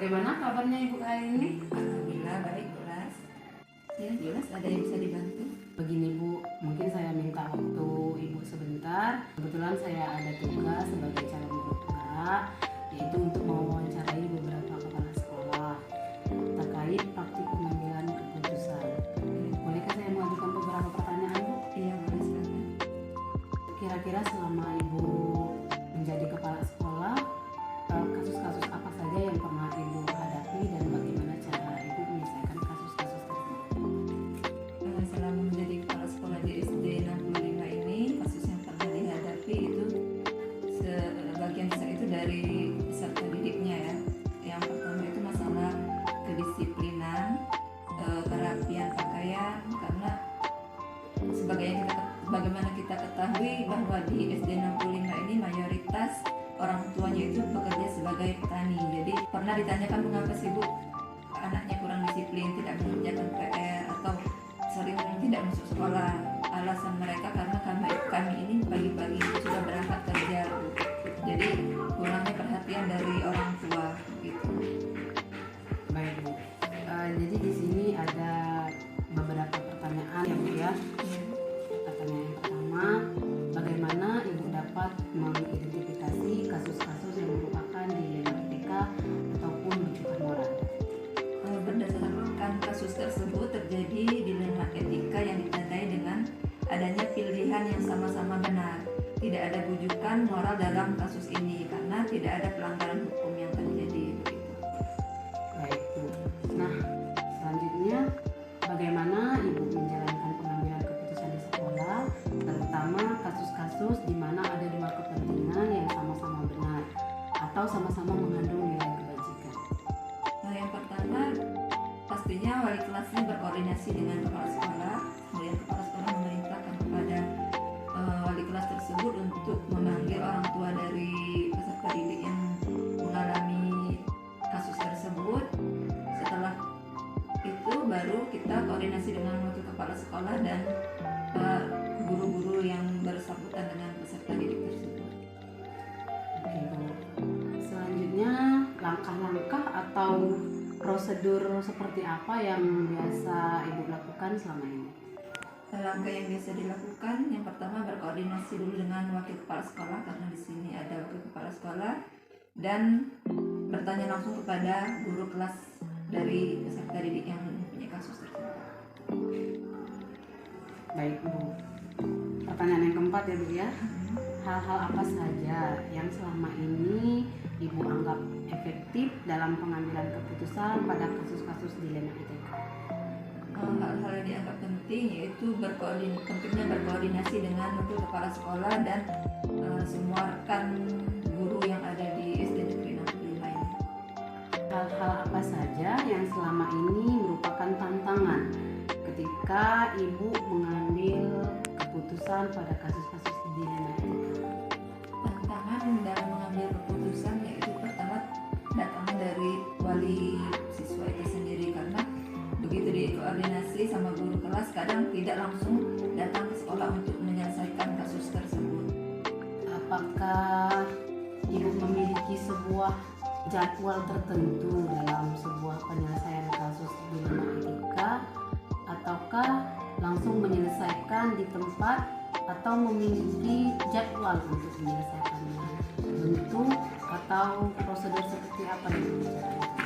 Bagaimana kabarnya Ibu hari ini? Alhamdulillah baik, Julas. Ya, Julas, ada yang bisa dibantu? Begini Bu, mungkin saya minta waktu Ibu sebentar. Kebetulan saya ada tugas sebagai calon guru tunggal, yaitu untuk mewawancarai beberapa kepala sekolah terkait praktik pengambilan keputusan. Bolehkah saya mengajukan beberapa pertanyaan Bu? Iya, boleh silakan. Kira-kira selama Ibu menjadi kepala sekolah, kasus-kasus apa saja yang pernah Ibu hadapi dan bagaimana cara Ibu menyelesaikan kasus-kasus tersebut? Selama menjadi kepala sekolah di SD 65 ini, kasus yang pernah dihadapi itu sebagian besar itu dari peserta didiknya ya. Yang pertama itu masalah kedisiplinan, kerapian pakaian, karena sebagaimana kita ketahui bahwa di SD 65 ini mayoritas orang tuanya itu bekerja sebagai petani. Jadi pernah ditanyakan mengapa sih Bu anaknya kurang disiplin, tidak mengerjakan PR atau sering tidak masuk sekolah. Alasan mereka karena kami ini pagi-pagi sudah berangkat kerja, Bu. Jadi kurangnya perhatian dari orang tua gitu. Baik Bu, jadi di sini ada beberapa pertanyaan ya Bu ya. Pertanyaan yang pertama, bagaimana Ibu dapat mengidentifikasi kasus-kasus yang merupakan dilema etika ataupun rujukan moral? Berdasarkan kasus tersebut terjadi dilema etika yang ditandai dengan adanya pilihan yang sama-sama benar. Tidak ada rujukan moral dalam kasus ini karena tidak ada pelanggaran hukum yang terjadi. Baik Bu. Nah, selanjutnya bagaimana Ibu menjalankan pengambilan keputusan di sekolah, terutama kasus-kasus di mana ada dua kepentingan yang sama-sama benar atau sama-sama mengandung nilai kebajikan? Yang pertama, pastinya wali kelasnya berkoordinasi dengan kepala sekolah. Kemudian kepala sekolah memerintahkan kepada wali kelas tersebut untuk memanggil orang tua dari peserta didik yang mengalami kasus tersebut. Setelah itu baru kita koordinasi dengan wakil kepala sekolah dan guru-guru yang bersangkutan dengan peserta didik tersebut. Oke Bu. Selanjutnya langkah-langkah atau prosedur seperti apa yang biasa Ibu lakukan selama ini? Langkah yang biasa dilakukan, yang pertama berkoordinasi dulu dengan wakil kepala sekolah karena di sini ada wakil kepala sekolah, dan bertanya langsung kepada guru kelas dari peserta didik yang mempunyai kasus tersebut. Baik Bu. Pertanyaan yang keempat ya Bu ya. Hal-hal apa saja yang selama ini Ibu anggap efektif dalam pengambilan keputusan pada kasus-kasus dilema etika? Hal-hal yang dianggap penting yaitu pentingnya berkoordinasi dengan wakil kepala sekolah dan semua rekan guru yang ada di SD Negeri 65 ini. Hal-hal apa saja yang selama ini merupakan tantangan ketika Ibu mengambil keputusan pada kasus-kasus dilema etika? Tantangan dalam mengambil keputusan yaitu pertama datangnya dari wali siswa itu sendiri, karena begitu dikoordinasi sama guru kelas kadang tidak langsung datang ke sekolah untuk menyelesaikan kasus tersebut. Apakah Ibu memiliki sebuah jadwal tertentu dalam sebuah penyelesaian kasus dilema etika, ataukah langsung menyelesaikan di tempat atau memiliki jadwal untuk menyelesaikannya? Bentuk atau prosedur seperti apa yang dijalankan?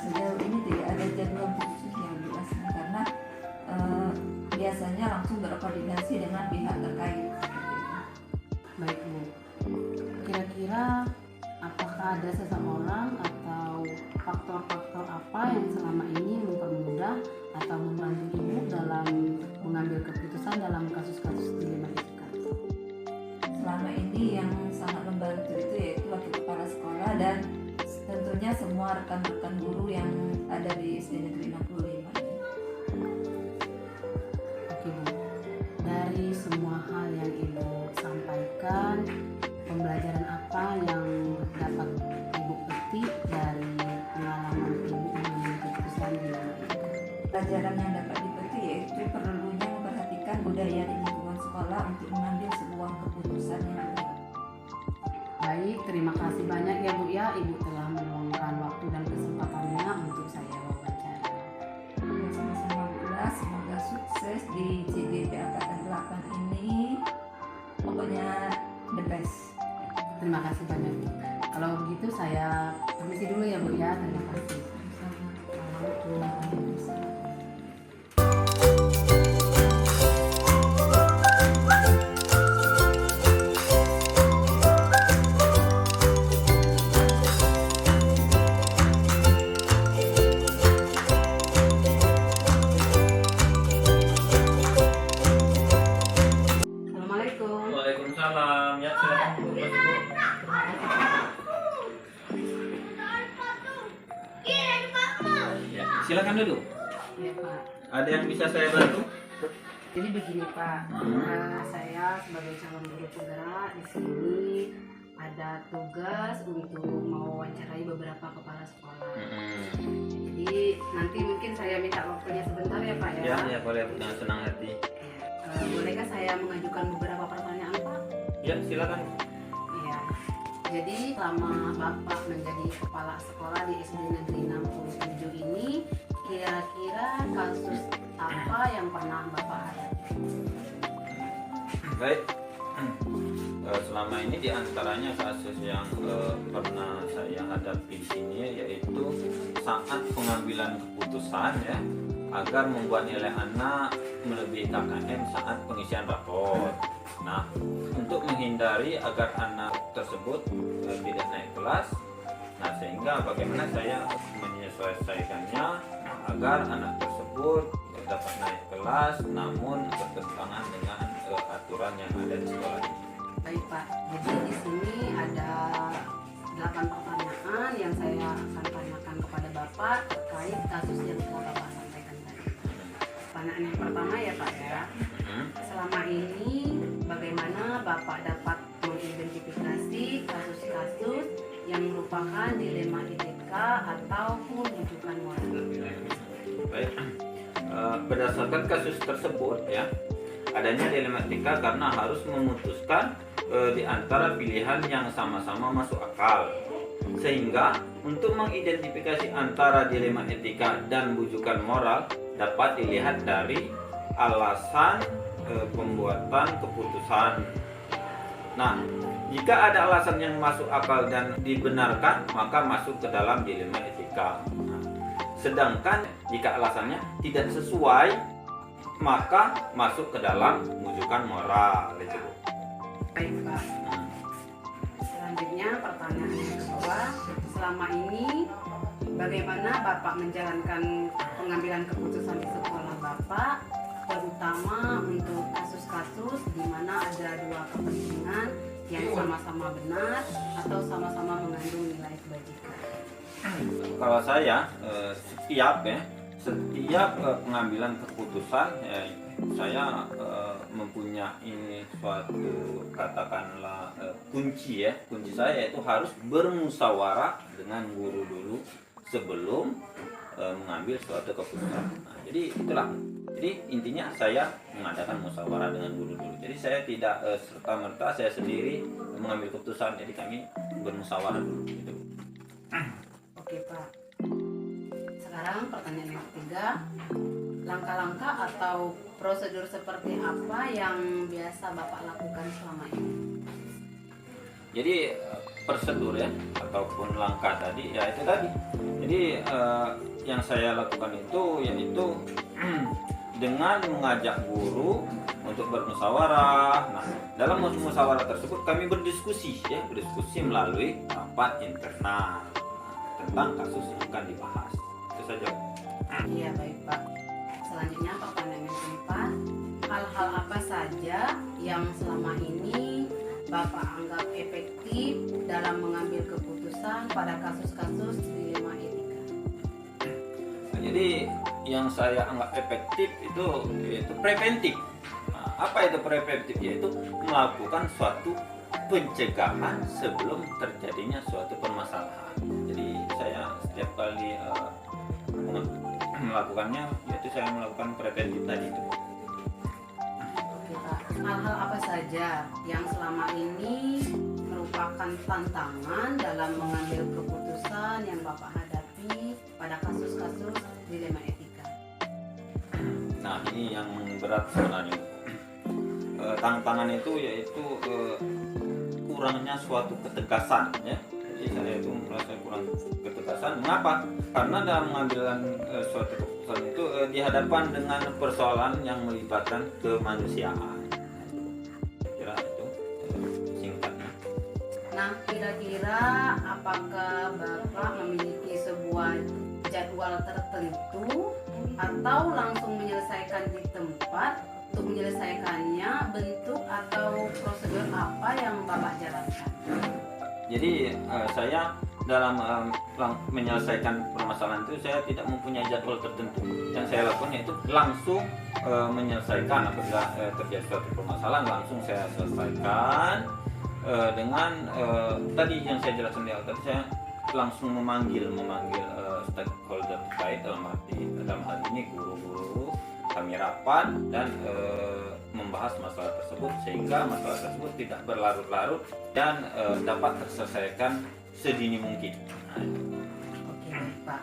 Sejauh ini tidak ada jadwal khusus yang jelas karena biasanya langsung berkoordinasi dengan pihak terkait. Baik Bu, kira-kira apakah ada seseorang atau faktor-faktor apa yang selama ini mempermudah atau membantu Ibu dalam mengambil keputusan dalam kasus-kasus dilema etika? Selama ini yang sangat membantu itu yaitu wakil kepala sekolah dan tentunya semua rekan-rekan guru yang ada di SD Negeri 65 ini. Oke Bu, dari semua hal yang Ibu sampaikan, pembelajaran apa yang dapat Ibu petik dari pengalaman Ibu mengambil keputusan dilema etika? Pelajaran yang dapat dipetik yaitu perlunya memperhatikan budaya di lingkungan sekolah untuk mengambil sebuah keputusan yang benar. Baik, terima kasih banyak ya Bu ya, Ibu telah meluangkan waktu dan terima kasih banyak Bu. Kalau begitu saya permisi dulu ya Bu ya. Terima kasih. Assalamualaikum. Waalaikumsalam. Ya, silakan Bu, masuk Bu. Ya, silakan duduk. Ya Pak. Ada yang bisa saya bantu? Jadi begini Pak, saya sebagai calon guru penggerak di sini ada tugas untuk mewawancarai beberapa kepala sekolah. Jadi nanti mungkin saya minta waktunya sebentar ya Pak ya. Ya, boleh Bu, dengan senang hati. Bolehkah saya mengajukan beberapa pertanyaan Pak? Ya, silakan. Iya. Jadi selama Bapak menjadi kepala sekolah di SD Negeri 67 ini, kira-kira kasus apa yang pernah Bapak hadapi? Baik. Selama ini diantaranya kasus yang pernah saya hadapi di sini yaitu saat pengambilan keputusan ya agar membuat nilai anak melebihi KKM saat pengisian rapor. Nah, untuk menghindari agar anak tersebut tidak naik kelas, nah sehingga bagaimana saya menyelesaikannya agar anak tersebut dapat naik kelas namun bertentangan dengan aturan yang ada di sekolah ini. Baik Pak, jadi di sini ada 8 pertanyaan yang saya akan tanyakan kepada Bapak terkait kasus yang telah Bapak sampaikan tadi. Pertanyaan yang pertama ya Pak ya, selama ini bagaimana Bapak dapat mengidentifikasi kasus-kasus yang merupakan dilema etika ataupun rujukan moral? Baik. Berdasarkan kasus tersebut ya, adanya dilema etika karena harus memutuskan di antara pilihan yang sama-sama masuk akal. Sehingga untuk mengidentifikasi antara dilema etika dan bujukan moral dapat dilihat dari alasan pembuatan keputusan. Nah, jika ada alasan yang masuk akal dan dibenarkan, maka masuk ke dalam dilema etika. Nah, sedangkan jika alasannya tidak sesuai, maka masuk ke dalam bujukan moral. Itu. Baik Pak. Selanjutnya pertanyaan yang kedua, selama ini bagaimana Bapak menjalankan pengambilan keputusan di sekolah Bapak, terutama untuk kasus-kasus di mana ada dua kepentingan yang sama-sama benar atau sama-sama mengandung nilai kebajikan? Kalau saya setiap pengambilan keputusan saya mempunyai suatu katakanlah kunci saya yaitu harus bermusyawarah dengan guru dulu sebelum mengambil suatu keputusan. Nah, jadi itulah. Jadi intinya saya mengadakan musyawarah dengan guru dulu. Jadi saya tidak serta-merta saya sendiri mengambil keputusan. Jadi kami bermusyawarah dulu gitu. Oke Pak. Sekarang pertanyaan yang ketiga, langkah-langkah atau prosedur seperti apa yang biasa Bapak lakukan selama ini? Jadi prosedur ya ataupun langkah tadi ya itu tadi. Jadi yang saya lakukan itu yaitu dengan mengajak guru untuk bermusyawarah. Nah, dalam musyawarah tersebut kami berdiskusi melalui rapat internal tentang kasus yang akan dibahas. Itu saja. Iya baik Pak. Selanjutnya pertanyaan yang keempat, hal-hal apa saja yang selama ini Bapak anggap efektif dalam mengambil keputusan pada kasus-kasus dilema etika? Jadi yang saya anggap efektif itu yaitu preventif. Nah, apa itu preventif? Yaitu melakukan suatu pencegahan sebelum terjadinya suatu permasalahan. Jadi saya setiap kali melakukannya yaitu saya melakukan preventif tadi itu. Oke Pak, hal-hal apa saja yang selama ini merupakan tantangan dalam mengambil keputusan yang Bapak hadapi pada kasus-kasus dilema etika? Nah, ini yang berat sebenarnya. Tantangan itu yaitu kurangnya suatu ketegasan ya. Jadi saya itu merasa kurang ketegasan. Mengapa? Karena dalam mengambil suatu keputusan itu dihadapkan dengan persoalan yang melibatkan kemanusiaan. Kira itu singkatnya. Nah, kira-kira apakah Bapak memiliki sebuah jadwal tertentu atau langsung menyelesaikan di tempat? Untuk menyelesaikannya, bentuk atau prosedur apa yang Bapak jalankan? Jadi saya dalam menyelesaikan permasalahan itu saya tidak mempunyai jadwal tertentu. Yang saya lakukan yaitu langsung menyelesaikan apabila terjadi suatu permasalahan, langsung saya selesaikan dengan tadi yang saya jelaskan di awal tadi, saya langsung memanggil stakeholder terkait, dalam hal ini guru-guru, kami rapat dan membahas masalah tersebut sehingga masalah tersebut tidak berlarut-larut dan dapat terselesaikan sedini mungkin. Oke, Pak.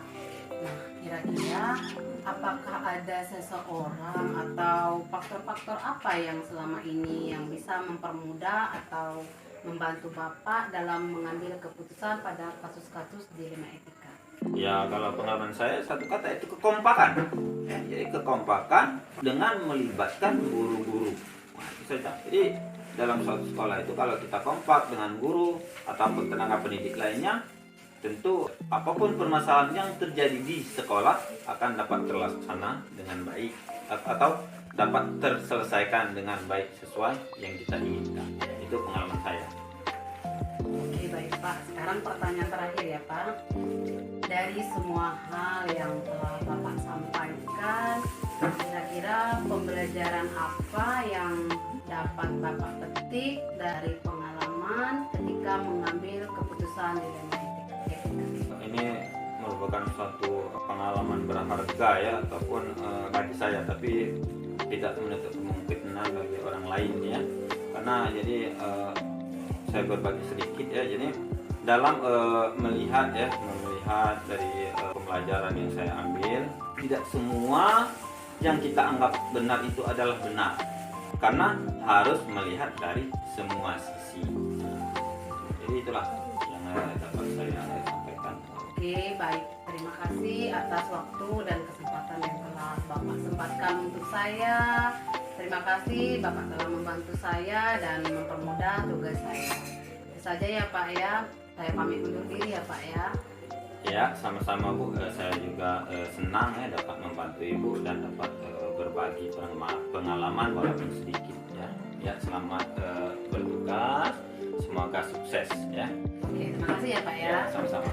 Nah, kira-kira apakah ada seseorang atau faktor-faktor apa yang selama ini yang bisa mempermudah atau membantu Bapak dalam mengambil keputusan pada kasus-kasus dilema etika? Ya, kalau pengalaman saya satu kata itu kekompakan. Ya, jadi kekompakan dengan melibatkan guru-guru. Nah, itu saja. Jadi dalam suatu sekolah itu kalau kita kompak dengan guru ataupun tenaga pendidik lainnya, tentu apapun permasalahan yang terjadi di sekolah akan dapat terlaksana dengan baik atau dapat terselesaikan dengan baik sesuai yang kita inginkan. Itu pengalaman saya. Oke, baik Pak. Sekarang pertanyaan terakhir ya Pak. Dari semua hal yang telah Bapak sampaikan, kira-kira pembelajaran apa yang dapat Bapak petik dari pengalaman ketika mengambil keputusan dilema etika? Ini merupakan suatu pengalaman berharga ya, ataupun bagi saya, tapi tidak menutup kemungkinan bagi orang lain ya. Karena jadi saya berbagi sedikit ya. Jadi dalam melihat dari pembelajaran yang saya ambil, tidak semua yang kita anggap benar itu adalah benar, karena harus melihat dari semua sisi. Jadi itulah yang dapat saya sampaikan. Oke, baik. Terima kasih atas waktu dan kesempatan yang telah Bapak sempatkan untuk saya. Terima kasih Bapak telah membantu saya dan mempermudah tugas saya. Itu saja ya Pak ya. Saya pamit undur diri ya Pak ya. Ya, sama-sama Bu. Saya juga senang ya dapat membantu Ibu dan dapat berbagi pengalaman walaupun sedikit ya. Ya, selamat bertugas. Semoga sukses ya. Oke, terima kasih ya Pak ya. Ya, sama-sama.